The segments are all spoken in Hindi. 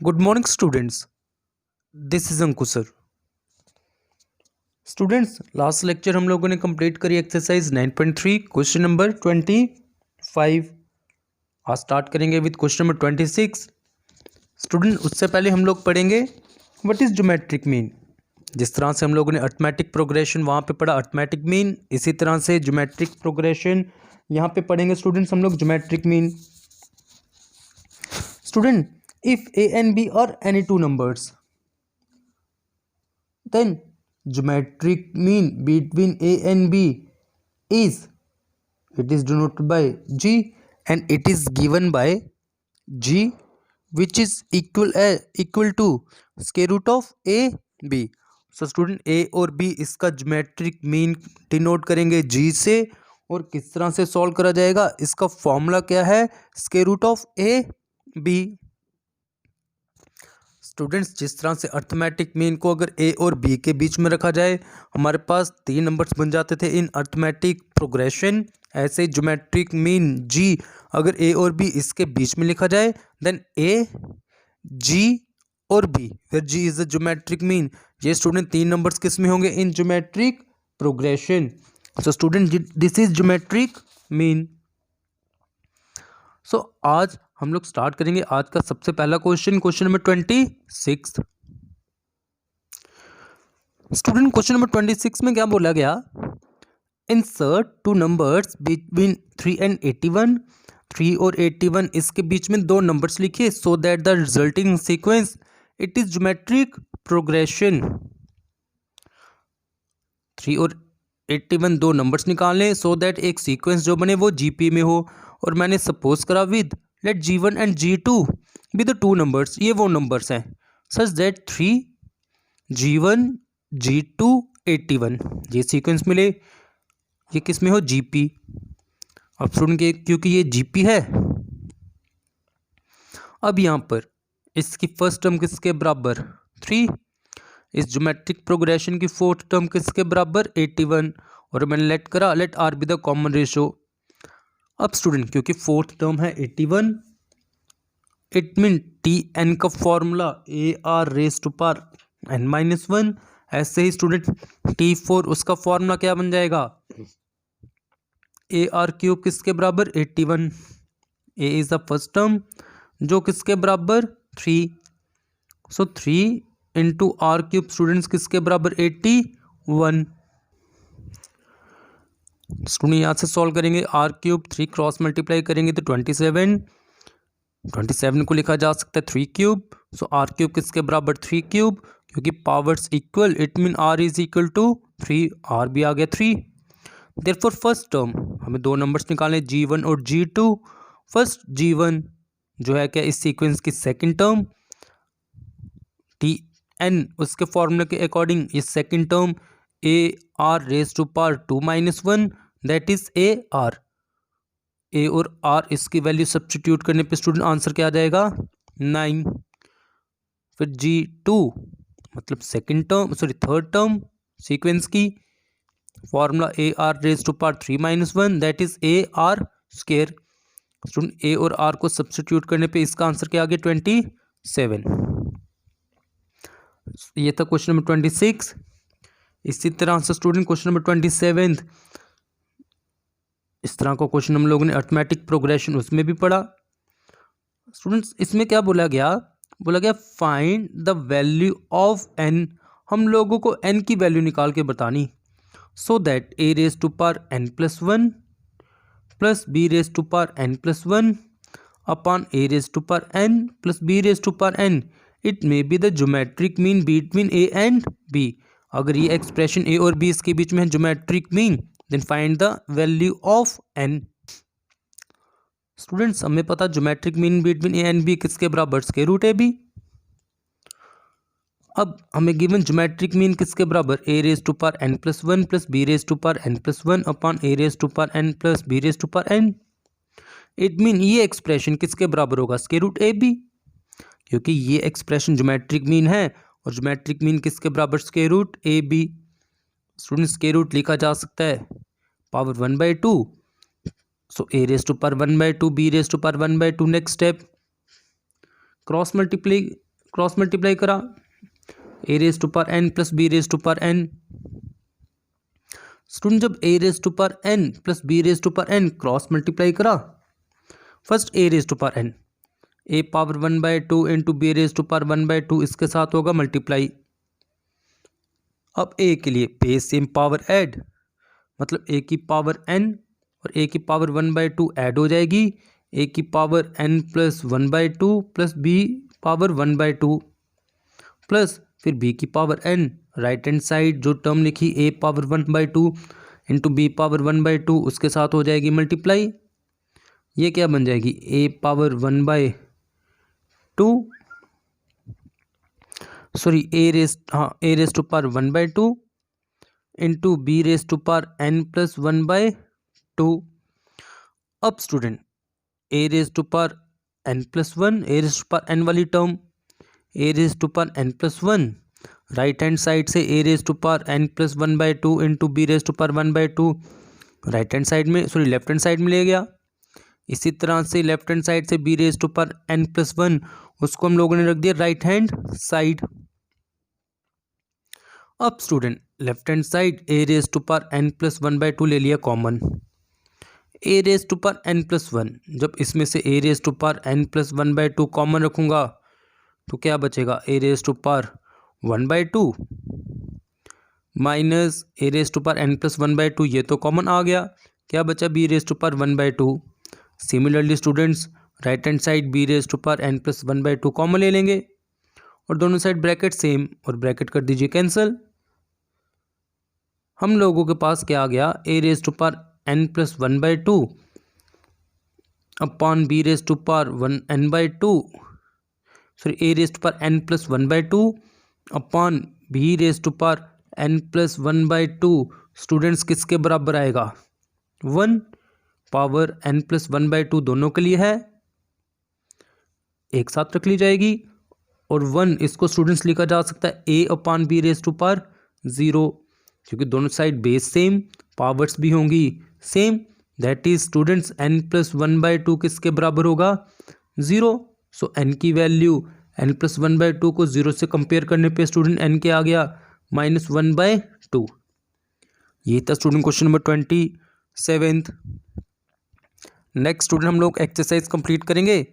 Good morning students, this is Ankur sir. Students, last lecture हम लोगों ने कंप्लीट करी एक्सरसाइज 9.3 क्वेश्चन नंबर 25। आज स्टार्ट करेंगे विद क्वेश्चन नंबर 26। स्टूडेंट, उससे पहले हम लोग पढ़ेंगे व्हाट इज ज्योमेट्रिक मीन। जिस तरह से हम लोगों ने अर्थमेटिक प्रोग्रेशन वहाँ पे पढ़ा अर्थमेटिक मीन, इसी तरह से ज्योमेट्रिक प्रोग्रेशन यहाँ पे पढ़ेंगे स्टूडेंट्स हम लोग geometric mean. Student, if a and b are any two numbers, then geometric mean between a and b is, it is denoted by g and it is given by g which is equal to square root of a b. So student, a और b इसका ज्योमेट्रिक मीन डिनोट करेंगे g से। और किस तरह से सॉल्व करा जाएगा, इसका फॉर्मूला क्या है, square root of a b। Students, जिस तरह से अर्थमेटिक मीन को अगर ए और बी के बीच में रखा जाए हमारे पास 3 नंबर्स बन जाते थे इन अर्थमेटिक प्रोग्रेशन, ऐसे ज्योमेट्रिक मीन जी अगर ए और बी इसके बीच में लिखा जाए देन ए जी और बी फिर G is the geometric mean. ये स्टूडेंट 3 नंबर्स किस में होंगे, in geometric progression. So student, this is geometric mean. So आज हम लोग स्टार्ट करेंगे आज का सबसे पहला question, question number 26। Student, question number 26 में क्या बोला गया, insert two numbers between 3 and 81। 3 और 81 इसके बीच में 2 नंबर्स लिखिए so that the resulting sequence it is geometric progression. 3 और 81 2 नंबर्स निकालें सो दैट एक सीक्वेंस जो बने वो जीपी में हो। और मैंने सपोज करा with let G1 and G2 be the 2 numbers, ये वो नंबर्स हैं सच दैट 3 G1 G2 81 ये सीक्वेंस मिले, ये किस में हो, जीपी। अब स्टूडेंट के क्योंकि ये जीपी है, अब यहाँ पर इसकी फर्स्ट टर्म किसके बराबर 3, इस ज्योमेट्रिक प्रोग्रेशन की फोर्थ टर्म किसके बराबर 81। और मैंने लेट करा let r be the common ratio. अब स्टूडेंट क्योंकि फोर्थ टर्म है 81, इट मीन टी एन का formula a r raise to power n minus 1। ऐसे ही स्टूडेंट T4 उसका फॉर्मूला क्या बन जाएगा, ए आर क्यूब किसके बराबर 81। ए इज द फर्स्ट टर्म जो किसके बराबर 3। सो 3 इंटू आर क्यूब स्टूडेंट्स किसके बराबर 81। स्टूडेंट यहाँ से सॉल्व करेंगे, आर क्यूब 3 क्रॉस मल्टीप्लाई करेंगे तो 27। 27 को लिखा जा सकता है 3 क्यूब। सो आर क्यूब किसके बराबर 3 क्यूब, क्योंकि powers equal it mean r is equal to 3, r भी आ गया 3। देयरफॉर फर्स्ट टर्म हमें 2 नंबर्स निकालें G1 और G2। फर्स्ट G1 जो है क्या इस सीक्वेंस की सेकंड टर्म, टी एन उसके फॉर्मूले के अकॉर्डिंग ये second term a r raise to power 2 minus 1 that is a r. A और आर इसकी वैल्यू सब्स्टिट्यूट करने पे स्टूडेंट आंसर क्या आ जाएगा 9। फिर G2 मतलब second term third term sequence की formula a r raise to power 3 minus 1 that is a r square. Student a और आर को सब्स्टिट्यूट करने पे इसका आंसर क्या आ गया 27। ये था क्वेश्चन नंबर 26। इसी तरह से स्टूडेंट क्वेश्चन नंबर 27 इस तरह का क्वेश्चन हम लोगों ने अर्थमेटिक प्रोग्रेशन उसमें भी पढ़ा। स्टूडेंट्स, इसमें क्या बोला गया find the value of n। हम लोगों को n की वैल्यू निकाल के बतानी so that a raise to power n plus 1 plus b raise to power n plus 1 upon a raise to power n plus b raise to power n it may be the geometric mean between a and b। अगर ये एक्सप्रेशन a और b इसके बीच में है geometric mean then find the value of n। Students, हमें पता geometric mean between a and b किसके बराबर स्क्वायर रूट ए बी। अब हमें गिवन ज्योमेट्रिक मीन किसके बराबर a raise to power n plus 1 plus b raise to power n plus 1 upon a raise to power n plus b raise to power n। It mean ये एक्सप्रेशन किसके बराबर होगा स्क्वायर रूट ए बी, क्योंकि ये एक्सप्रेशन ज्योमेट्रिक मीन है और ज्योमेट्रिक मीन किसके बराबर square root a b. Student, square root लिखा जा सकता है power 1/2। So a raise to power 1/2 b raise to power 1/2। Next step cross multiply cross multiply करा, a raise to power n plus b raise to power n. Student जब a raise to power n plus b raise to power n cross multiply करा, first a raise to power n, a power 1/2 into b raise to power 1/2 इसके साथ होगा मल्टीप्लाई। अब ए के लिए बेस सेम पावर ऐड, मतलब ए की पावर एन और ए की पावर 1/2 ऐड हो जाएगी, ए की power n plus 1/2 plus b power 1/2 plus फिर बी की power n, right hand side जो टर्म लिखी a power 1/2 into b power 1/2 उसके साथ हो जाएगी मल्टीप्लाई। ये क्या बन जाएगी, a power 1/2 sorry a raise to power 1/2 into b raise to power n plus 1/2। अब student a raise to power n plus 1, a raise to power n वाली term a raise to power n plus 1, right hand side से a raise to power n plus 1/2 into b raise to power 1/2 right hand side में लेफ्ट हैंड साइड में ले गया। इसी तरह से लेफ्ट हैंड साइड से b raise to power n plus 1 उसको हम लोगों ने रख दिया राइट हैंड साइड। अब student left hand side a raise to power n plus 1/2 ले लिया common, a raise to power n plus 1, जब इसमें से a raise to power n plus 1/2 common रखूंगा तो क्या बचेगा, a raise to power 1/2 minus a raise to power n plus 1/2, ये तो कॉमन आ गया, क्या बचा b raise to power 1/2। Similarly students right hand side b raise to power n plus 1/2 common ले लेंगे और दोनों साइड ब्रैकेट सेम और ब्रैकेट कर दीजिए कैंसिल। हम लोगों के पास क्या आ गया, a raise to power n plus 1/2 upon b raise to power 1n/2 sorry a raise to power n plus 1/2 upon b raise to power n plus 1/2। Students किसके बराबर आएगा, 1 पावर एन प्लस 1/2 दोनों के लिए है, एक साथ रख ली जाएगी और 1 इसको स्टूडेंट्स लिखा जा सकता है a upon b raise to power 0, क्योंकि दोनों साइड बेस सेम पावर्स भी होंगी same, that is students n plus 1/2 किसके बराबर होगा 0। सो n की वैल्यू n प्लस 1/2 को 0 से कंपेयर करने पे स्टूडेंट n के आ गया -1/2। ये था student question number 27। Next student हम लोग एक्सरसाइज कंप्लीट करेंगे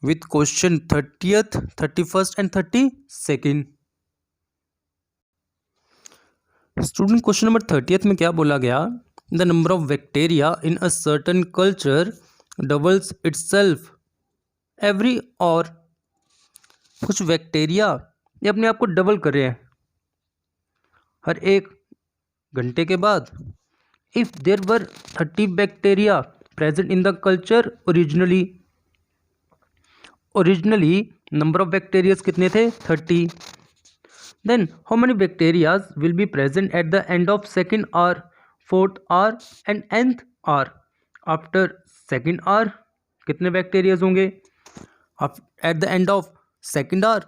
with question 30th 31st and 32nd। Student question number 30th में क्या बोला गया, the number of bacteria in a certain culture doubles itself every और कुछ बैक्टीरिया ये अपने आप को डबल कर रहे हैं हर एक घंटे के बाद। If there were 30 bacteria present in the culture originally number of bacterias कितने थे 30, then how many bacteria will be present at the end of second hour, fourth hour and nth hour? After second hour कितने बैक्टीरियाज होंगे, at the end of second hour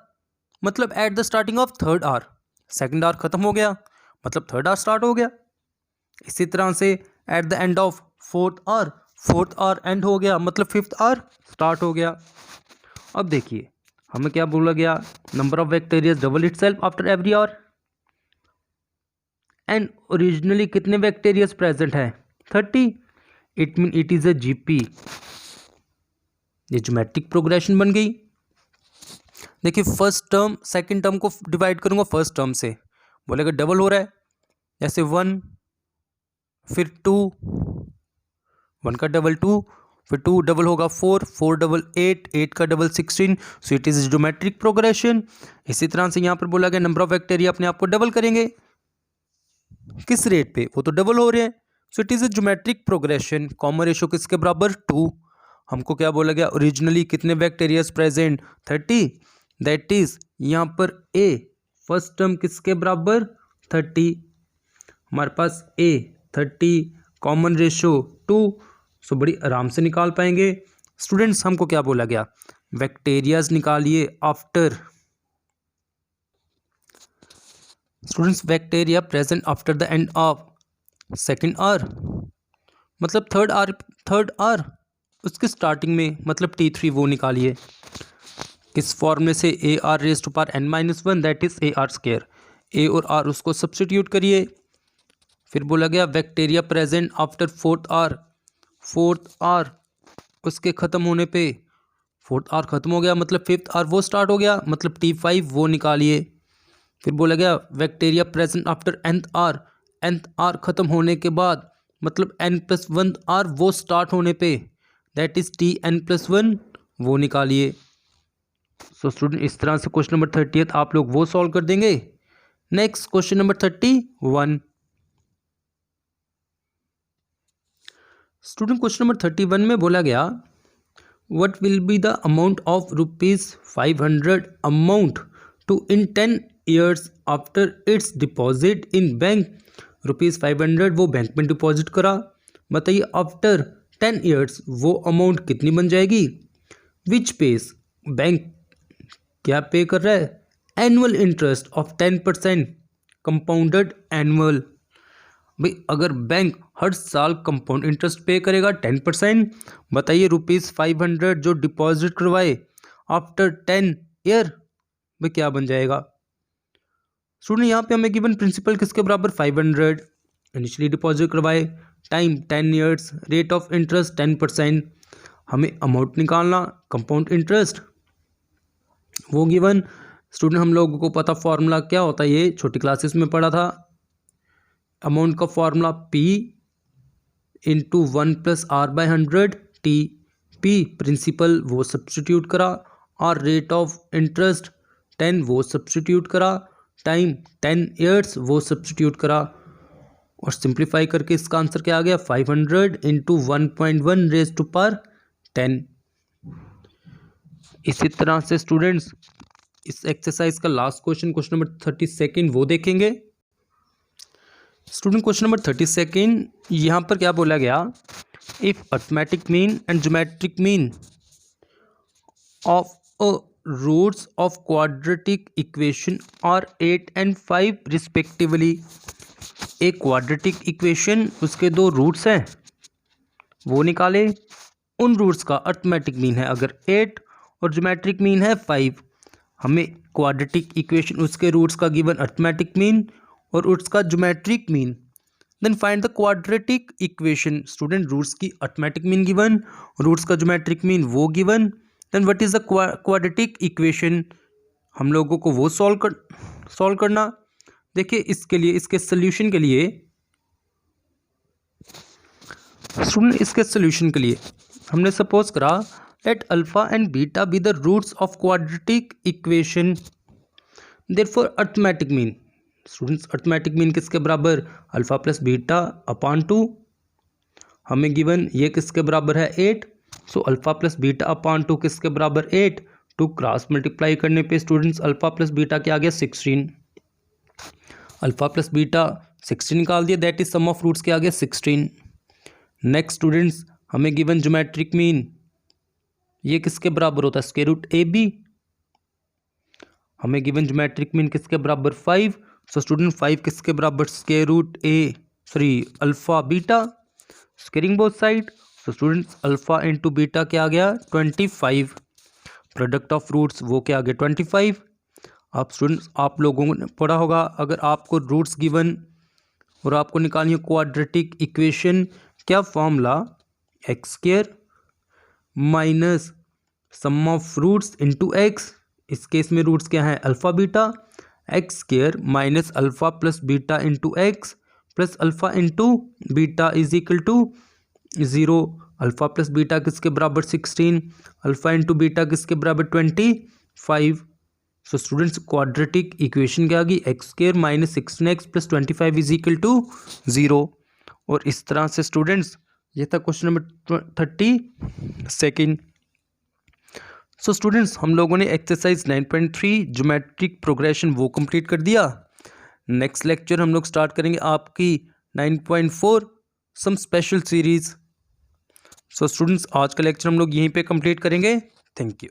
मतलब at the starting of third hour, second hour खत्म हो गया मतलब third hour start हो गया। इसी तरह से at the end of fourth hour end हो गया मतलब fifth hour start हो गया। अब देखिए हमें क्या बोला गया, number of bacteria double itself after every hour and originally कितने बैक्टीरिया प्रेजेंट है 30, it mean it is a GP, ये ज्योमेट्रिक प्रोग्रेशन बन गई। देखिए फर्स्ट टर्म सेकंड टर्म को डिवाइड करूंगा फर्स्ट टर्म से, बोलेगा डबल हो रहा है जैसे 1 फिर 2, 1 का डबल 2 फिर 2 डबल होगा 4, 4 डबल 8, 8 का double 16, so it is geometric progression. इसी तरह से यहाँ पर बोला गया नंबर ऑफ बैक्टीरिया अपने आप को डबल करेंगे, किस रेट पे, वो तो डबल हो रहे हैं, so it is a geometric progression. Common ratio किसके बराबर 2। हमको क्या बोला गया, ओरिजिनली कितने बैक्टीरिया प्रेजेंट 30, दैट इज यहाँ पर ए फर्स्ट टर्म किसके बराबर 30, हमारे पास ए 30 कॉमन रेशो 2, सो बड़ी आराम से निकाल पाएंगे। स्टूडेंट्स हमको क्या बोला गया, बैक्टीरियाज निकालिए after, students bacteria present after the end of second hour मतलब थर्ड आवर उसके स्टार्टिंग में मतलब T3 वो निकालिए। किस फॉर्मूले से a r raise to power n-1 that is a r square. A और आर उसको सब्स्टिट्यूट करिए। फिर बोला गया bacteria present after fourth hour उसके ख़त्म होने पे, फोर्थ आर ख़त्म हो गया मतलब फिफ्थ आर वो स्टार्ट हो गया, मतलब T5 वो निकालिए। फिर बोला गया bacteria present after nth hour ख़त्म होने के बाद मतलब n+1 आर वो स्टार्ट होने पे दैट इज़ Tn+1 वो निकालिए। सो स्टूडेंट इस तरह से क्वेश्चन नंबर 30 आप लोग वो सॉल्व कर देंगे। Next question number 31। Student question number 31 में बोला गया what will be the amount of ₹500 amount to in 10 years after it's deposit in bank. ₹500 वो बैंक में डिपॉजिट करा, बताइए आफ्टर 10 years वो अमाउंट कितनी बन जाएगी। विच पेज बैंक क्या पे कर रहा है, annual interest of 10% compounded annual. भाई अगर बैंक हर साल कंपाउंड इंटरेस्ट पे करेगा 10%, बताइए ₹500 जो डिपॉजिट करवाए आफ्टर 10 ईयर भाई क्या बन जाएगा। स्टूडेंट यहाँ पे हमें गिवन प्रिंसिपल किसके बराबर 500, इनिशियली डिपॉजिट करवाए, time 10 years, rate of interest 10%, हमें अमाउंट निकालना कंपाउंड इंटरेस्ट वो गिवन। स्टूडेंट हम लोगों को पता फॉर्मूला क्या होता है, ये छोटी क्लासेस में पढ़ा था। अमाउंट का formula P into 1 + R/100 T। P principal वो सब्स्टिट्यूट करा और रेट ऑफ इंटरेस्ट 10 वो सब्स्टिट्यूट करा, टाइम 10 ईयर्स वो सब्स्टिट्यूट करा और सिंप्लीफाई करके इसका आंसर क्या आ गया 500 इंटू 1.1 रेज टू पावर 10। इसी तरह से स्टूडेंट्स इस एक्सरसाइज का लास्ट क्वेश्चन नंबर 32 वो देखेंगे। स्टूडेंट क्वेश्चन नंबर 32 यहाँ पर क्या बोला गया, if arithmetic mean and geometric mean of a roots of quadratic equation are 8 and 5 respectively. एक क्वाड्रेटिक इक्वेशन उसके 2 रूट्स हैं वो निकाले, उन रूट्स का अर्थमेटिक मीन है अगर 8 और ज्योमेट्रिक मीन है 5। हमें क्वाड्रेटिक इक्वेशन उसके रूट्स का गिवन अर्थमेटिक मीन और उसका geometric mean, then find the quadratic equation. Student roots की अर्थमेटिक मीन गिवन, रूट्स का ज्योमेट्रिक मीन वो given, then what is the quadratic equation, हम लोगों को वो सॉल्व करना। देखिए इसके लिए, इसके सोल्यूशन के लिए स्टूडेंट, इसके सोल्यूशन के लिए हमने सपोज करा let alpha and beta be the roots of quadratic equation, therefore arithmetic mean. Students arithmetic mean किसके बराबर, अल्फा प्लस बीटा अपॉन 2, हमें गिवन ये किसके बराबर है 8, so alpha plus beta upon 2 किसके बराबर 8, 2 क्रॉस मल्टीप्लाई करने पे स्टूडेंट्स अल्फा प्लस बीटा क्या आ गया 16, अल्फा प्लस बीटा 16 निकाल दिया, that is sum of roots क्या आ गया 16। नेक्स्ट स्टूडेंट्स हमें गिवन ज्योमेट्रिक मीन ये किसके बराबर होता है स्क्वायर रूट ए बी, हमें गिवन ज्योमेट्रिक मीन किसके बराबर 5, सो स्टूडेंट 5 किसके बराबर square root alpha beta, squaring both side, so students alpha into beta क्या आ गया 25, प्रोडक्ट ऑफ रूट्स वो क्या आ गया 25। अब स्टूडेंट्स आप लोगों ने पढ़ा होगा अगर आपको रूट्स गिवन और आपको निकालनी हो क्वाड्रेटिक इक्वेशन, क्या formula x² minus sum of roots into x, इस केस में रूट्स क्या है alpha beta, x² minus alpha plus beta into x plus alpha into beta is equal to 0। Alpha plus beta किसके बराबर 16, अल्फ़ा इंटू बीटा किसके बराबर 25। सो स्टूडेंट्स क्वाड्रेटिक इक्वेशन क्या आ गई x² minus 16x plus 25 is equal to 0। और इस तरह से स्टूडेंट्स ये था क्वेश्चन नंबर 32। सो स्टूडेंट्स हम लोगों ने एक्सरसाइज 9.3 ज्योमेट्रिक प्रोग्रेशन वो कंप्लीट कर दिया। नेक्स्ट लेक्चर हम लोग स्टार्ट करेंगे आपकी 9.4 some special series. So students आज का लेक्चर हम लोग यहीं पे कंप्लीट करेंगे। Thank you.